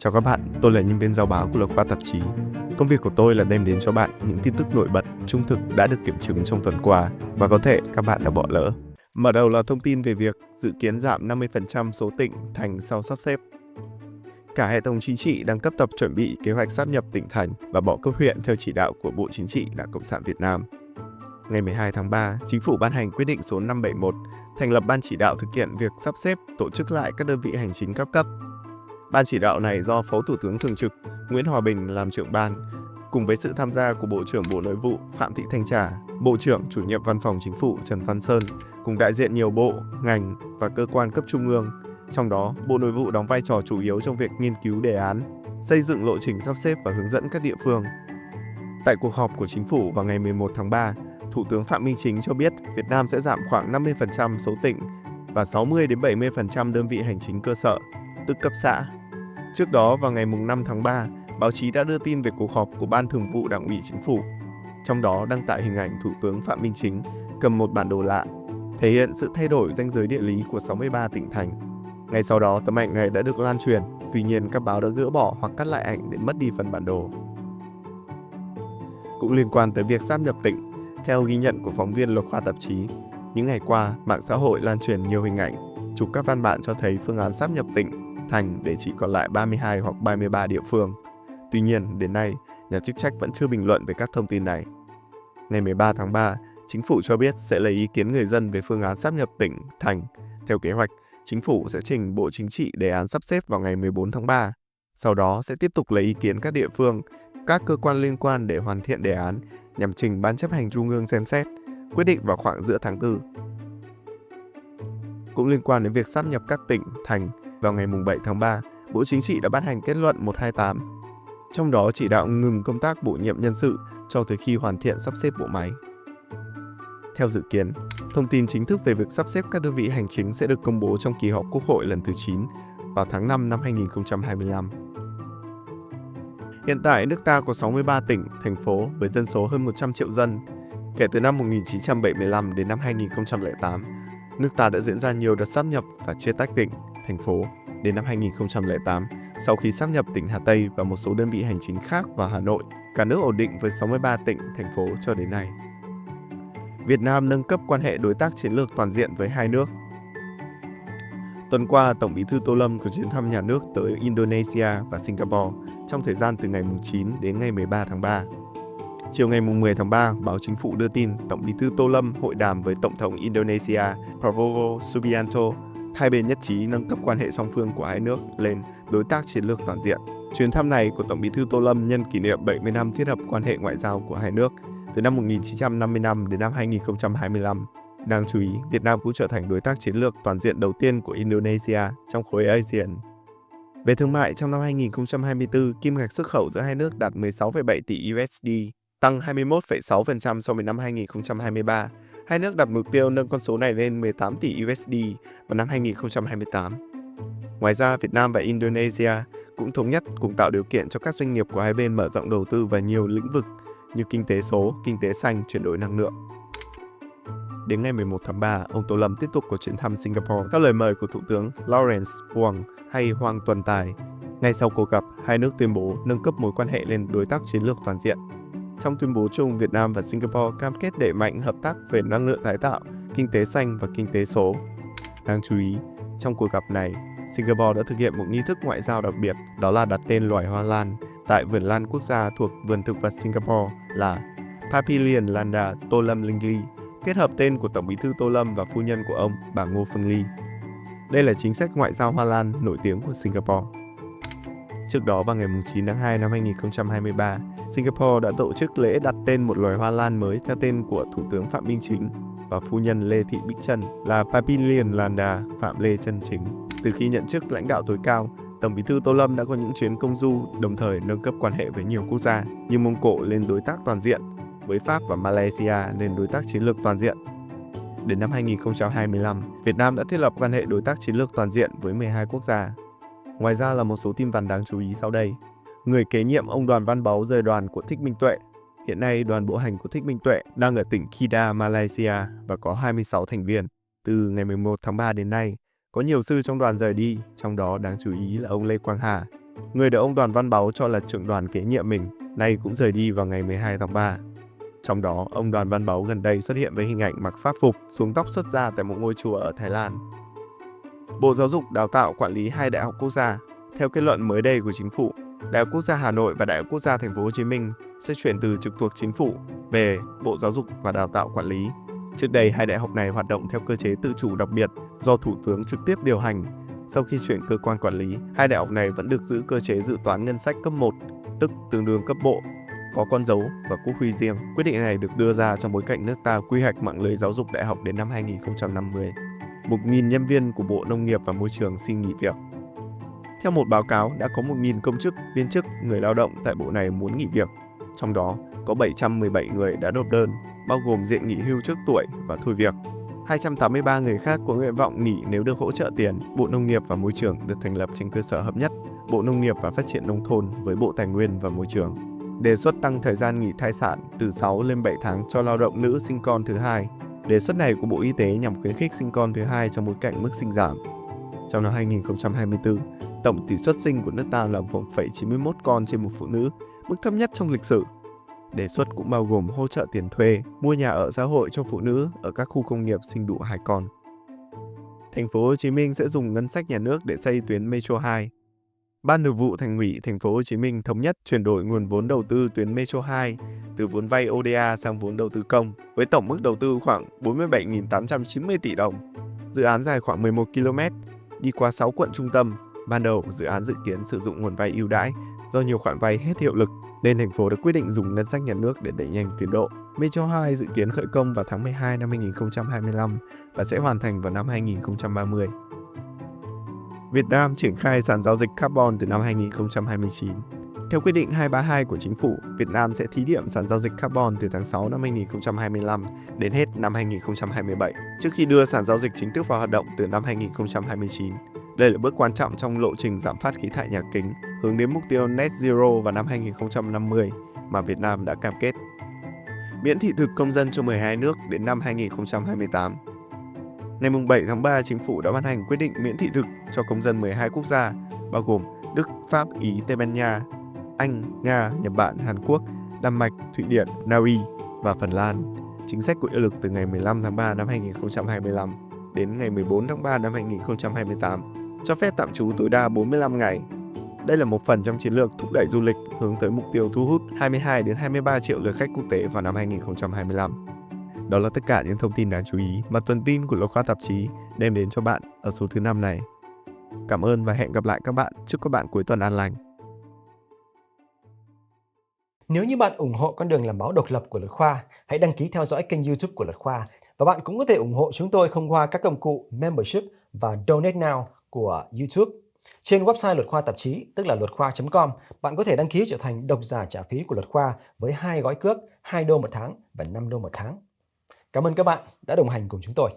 Chào các bạn, tôi là nhân viên giao báo của Lộc Khoa Tạp chí. Công việc của tôi là đem đến cho bạn những tin tức nổi bật, trung thực đã được kiểm chứng trong tuần qua và có thể các bạn đã bỏ lỡ. Mở đầu là thông tin về việc dự kiến giảm 50% số tỉnh, thành sau sắp xếp. Cả hệ thống chính trị đang cấp tập chuẩn bị kế hoạch sáp nhập tỉnh thành và bỏ cấp huyện theo chỉ đạo của Bộ Chính trị Đảng Cộng sản Việt Nam. Ngày 12 tháng 3, Chính phủ ban hành quyết định số 571 thành lập Ban chỉ đạo thực hiện việc sắp xếp tổ chức lại các đơn vị hành chính các cấp. Ban chỉ đạo này do Phó Thủ tướng Thường trực Nguyễn Hòa Bình làm trưởng ban, cùng với sự tham gia của Bộ trưởng Bộ Nội vụ Phạm Thị Thanh Trà, Bộ trưởng Chủ nhiệm Văn phòng Chính phủ Trần Văn Sơn, cùng đại diện nhiều bộ, ngành và cơ quan cấp trung ương. Trong đó, Bộ Nội vụ đóng vai trò chủ yếu trong việc nghiên cứu đề án, xây dựng lộ trình sắp xếp và hướng dẫn các địa phương. Tại cuộc họp của Chính phủ vào ngày 11 tháng 3, Thủ tướng Phạm Minh Chính cho biết Việt Nam sẽ giảm khoảng 50% số tỉnh và 60-70% đơn vị hành chính cơ sở, tức cấp xã. Trước đó, vào ngày 5 tháng 3, báo chí đã đưa tin về cuộc họp của Ban Thường vụ Đảng ủy Chính phủ. Trong đó đăng tải hình ảnh Thủ tướng Phạm Minh Chính cầm một bản đồ lạ, thể hiện sự thay đổi ranh giới địa lý của 63 tỉnh thành. Ngay sau đó, tấm ảnh này đã được lan truyền, tuy nhiên các báo đã gỡ bỏ hoặc cắt lại ảnh để mất đi phần bản đồ. Cũng liên quan tới việc sáp nhập tỉnh, theo ghi nhận của phóng viên Lộc Khoa Tạp chí, những ngày qua, mạng xã hội lan truyền nhiều hình ảnh, chụp các văn bản cho thấy phương án sáp nhập tỉnh, thành để chỉ còn lại 32 hoặc 33 địa phương. Tuy nhiên, đến nay, nhà chức trách vẫn chưa bình luận về các thông tin này. Ngày 13 tháng 3, Chính phủ cho biết sẽ lấy ý kiến người dân về phương án sáp nhập tỉnh, thành. Theo kế hoạch, Chính phủ sẽ trình Bộ Chính trị đề án sắp xếp vào ngày 14 tháng 3. Sau đó sẽ tiếp tục lấy ý kiến các địa phương, các cơ quan liên quan để hoàn thiện đề án nhằm trình Ban chấp hành Trung ương xem xét, quyết định vào khoảng giữa tháng 4. Cũng liên quan đến việc sáp nhập các tỉnh, thành, vào ngày 7 tháng 3, Bộ Chính trị đã ban hành kết luận 128, trong đó chỉ đạo ngừng công tác bổ nhiệm nhân sự cho tới khi hoàn thiện sắp xếp bộ máy. Theo dự kiến, thông tin chính thức về việc sắp xếp các đơn vị hành chính sẽ được công bố trong kỳ họp Quốc hội lần thứ 9 vào tháng 5 năm 2025. Hiện tại, nước ta có 63 tỉnh, thành phố với dân số hơn 100 triệu dân. Kể từ năm 1975 đến năm 2008, nước ta đã diễn ra nhiều đợt sáp nhập và chia tách tỉnh, thành phố. Đến năm 2008, sau khi sáp nhập tỉnh Hà Tây và một số đơn vị hành chính khác vào Hà Nội, cả nước ổn định với 63 tỉnh, thành phố cho đến nay. Việt Nam nâng cấp quan hệ đối tác chiến lược toàn diện với hai nước. Tuần qua, Tổng Bí thư Tô Lâm có chuyến thăm nhà nước tới Indonesia và Singapore trong thời gian từ ngày 9 đến ngày 13 tháng 3. Chiều ngày 10 tháng 3, báo Chính phủ đưa tin Tổng Bí thư Tô Lâm hội đàm với Tổng thống Indonesia Prabowo Subianto. Hai bên nhất trí nâng cấp quan hệ song phương của hai nước lên đối tác chiến lược toàn diện. Chuyến thăm này của Tổng Bí thư Tô Lâm nhân kỷ niệm 70 năm thiết lập quan hệ ngoại giao của hai nước từ năm 1955 đến năm 2025. Đáng chú ý, Việt Nam cũng trở thành đối tác chiến lược toàn diện đầu tiên của Indonesia trong khối ASEAN. Về thương mại, trong năm 2024, kim ngạch xuất khẩu giữa hai nước đạt 16,7 tỷ USD, tăng 21,6% so với năm 2023. Hai nước đặt mục tiêu nâng con số này lên 18 tỷ USD vào năm 2028. Ngoài ra, Việt Nam và Indonesia cũng thống nhất cùng tạo điều kiện cho các doanh nghiệp của hai bên mở rộng đầu tư vào nhiều lĩnh vực như kinh tế số, kinh tế xanh, chuyển đổi năng lượng. Đến ngày 11 tháng 3, ông Tô Lâm tiếp tục có chuyến thăm Singapore theo lời mời của Thủ tướng Lawrence Wong hay Hoàng Tuần Tài. Ngay sau cuộc gặp, hai nước tuyên bố nâng cấp mối quan hệ lên đối tác chiến lược toàn diện. Trong tuyên bố chung, Việt Nam và Singapore cam kết đẩy mạnh hợp tác về năng lượng tái tạo, kinh tế xanh và kinh tế số. Đáng chú ý, trong cuộc gặp này, Singapore đã thực hiện một nghi thức ngoại giao đặc biệt, đó là đặt tên loài hoa lan tại vườn lan quốc gia thuộc vườn thực vật Singapore là Papilion Landa Tô Lâm Linh Ly, kết hợp tên của Tổng Bí thư Tô Lâm và phu nhân của ông, bà Ngô Phương Ly. Đây là chính sách ngoại giao hoa lan nổi tiếng của Singapore. Trước đó, vào ngày 9 tháng 2 năm 2023, Singapore đã tổ chức lễ đặt tên một loài hoa lan mới theo tên của Thủ tướng Phạm Minh Chính và phu nhân Lê Thị Bích Trân là Papilion Landa Phạm Lê Trân Chính. Từ khi nhận chức lãnh đạo tối cao, Tổng Bí thư Tô Lâm đã có những chuyến công du, đồng thời nâng cấp quan hệ với nhiều quốc gia như Mông Cổ lên đối tác toàn diện, với Pháp và Malaysia lên đối tác chiến lược toàn diện. Đến năm 2025, Việt Nam đã thiết lập quan hệ đối tác chiến lược toàn diện với 12 quốc gia. Ngoài ra là một số tin vắn đáng chú ý sau đây. Người kế nhiệm ông Đoàn Văn Báu rời đoàn của Thích Minh Tuệ. Hiện nay, đoàn bộ hành của Thích Minh Tuệ đang ở tỉnh Kedah, Malaysia và có 26 thành viên. Từ ngày 11 tháng 3 đến nay, có nhiều sư trong đoàn rời đi, trong đó đáng chú ý là ông Lê Quang Hà, Người được ông Đoàn Văn Báu cho là trưởng đoàn kế nhiệm mình, nay cũng rời đi vào ngày 12 tháng 3. Trong đó, ông Đoàn Văn Báu gần đây xuất hiện với hình ảnh mặc pháp phục, xuống tóc xuất gia tại một ngôi chùa ở Thái Lan. Bộ Giáo dục Đào tạo quản lý 2 đại học quốc gia. Theo kết luận mới đây của Chính phủ, Đại học Quốc gia Hà Nội và Đại học Quốc gia Thành phố Hồ Chí Minh sẽ chuyển từ trực thuộc Chính phủ về Bộ Giáo dục và Đào tạo quản lý. Trước đây, hai đại học này hoạt động theo cơ chế tự chủ đặc biệt do Thủ tướng trực tiếp điều hành. Sau khi chuyển cơ quan quản lý, hai đại học này vẫn được giữ cơ chế dự toán ngân sách cấp 1, tức tương đương cấp bộ, có con dấu và quốc huy riêng. Quyết định này được đưa ra trong bối cảnh nước ta quy hoạch mạng lưới giáo dục đại học đến năm 2050. 1.000 nhân viên của Bộ Nông nghiệp và Môi trường xin nghỉ việc. Theo một báo cáo, đã có 1.000 công chức, viên chức, người lao động tại bộ này muốn nghỉ việc. Trong đó, có 717 người đã nộp đơn, bao gồm diện nghỉ hưu trước tuổi và thôi việc. 283 người khác có nguyện vọng nghỉ nếu được hỗ trợ tiền. Bộ Nông nghiệp và Môi trường được thành lập trên cơ sở hợp nhất Bộ Nông nghiệp và Phát triển Nông thôn với Bộ Tài nguyên và Môi trường. Đề xuất tăng thời gian nghỉ thai sản từ 6 lên 7 tháng cho lao động nữ sinh con thứ hai. Đề xuất này của Bộ Y tế nhằm khuyến khích sinh con thứ hai trong bối cảnh mức sinh giảm. Trong năm 2024, tổng tỷ suất sinh của nước ta là 1,91 con trên một phụ nữ, mức thấp nhất trong lịch sử. Đề xuất cũng bao gồm hỗ trợ tiền thuê, mua nhà ở xã hội cho phụ nữ ở các khu công nghiệp sinh đủ 2 con. Thành phố Hồ Chí Minh sẽ dùng ngân sách nhà nước để xây tuyến Metro 2. Ban Nội vụ Thành ủy Thành phố Hồ Chí Minh thống nhất chuyển đổi nguồn vốn đầu tư tuyến Metro 2 từ vốn vay ODA sang vốn đầu tư công với tổng mức đầu tư khoảng 47.890 tỷ đồng. Dự án dài khoảng 11 km, đi qua 6 quận trung tâm. Ban đầu, dự án dự kiến sử dụng nguồn vay ưu đãi do nhiều khoản vay hết hiệu lực, nên thành phố đã quyết định dùng ngân sách nhà nước để đẩy nhanh tiến độ. Metro 2 dự kiến khởi công vào tháng 12 năm 2025 và sẽ hoàn thành vào năm 2030. Việt Nam triển khai sàn giao dịch carbon từ năm 2029. Theo quyết định 232 của Chính phủ, Việt Nam sẽ thí điểm sàn giao dịch carbon từ tháng 6 năm 2025 đến hết năm 2027, trước khi đưa sàn giao dịch chính thức vào hoạt động từ năm 2029. Đây là bước quan trọng trong lộ trình giảm phát khí thải nhà kính, hướng đến mục tiêu Net Zero vào năm 2050 mà Việt Nam đã cam kết. Miễn thị thực công dân cho 12 nước đến năm 2028. Ngày 7 tháng 3, Chính phủ đã ban hành quyết định miễn thị thực cho công dân 12 quốc gia, bao gồm Đức, Pháp, Ý, Tây Ban Nha, Anh, Nga, Nhật Bản, Hàn Quốc, Đan Mạch, Thụy Điển, Na Uy và Phần Lan. Chính sách có hiệu lực từ ngày 15 tháng 3 năm 2025 đến ngày 14 tháng 3 năm 2028, cho phép tạm trú tối đa 45 ngày. Đây là một phần trong chiến lược thúc đẩy du lịch hướng tới mục tiêu thu hút 22 đến 23 triệu lượt khách quốc tế vào năm 2025. Đó là tất cả những thông tin đáng chú ý mà tuần tin của Luật Khoa Tạp chí đem đến cho bạn ở số thứ 5 này. Cảm ơn và hẹn gặp lại các bạn. Chúc các bạn cuối tuần an lành. Nếu như bạn ủng hộ con đường làm báo độc lập của Luật Khoa, hãy đăng ký theo dõi kênh YouTube của Luật Khoa. Và bạn cũng có thể ủng hộ chúng tôi thông qua các công cụ Membership và Donate Now của YouTube. Trên website Luật Khoa Tạp chí, tức là luatkhoi.com, bạn có thể đăng ký trở thành độc giả trả phí của Luật Khoa với 2 gói cước, $2 một tháng và $5 một tháng. Cảm ơn các bạn đã đồng hành cùng chúng tôi.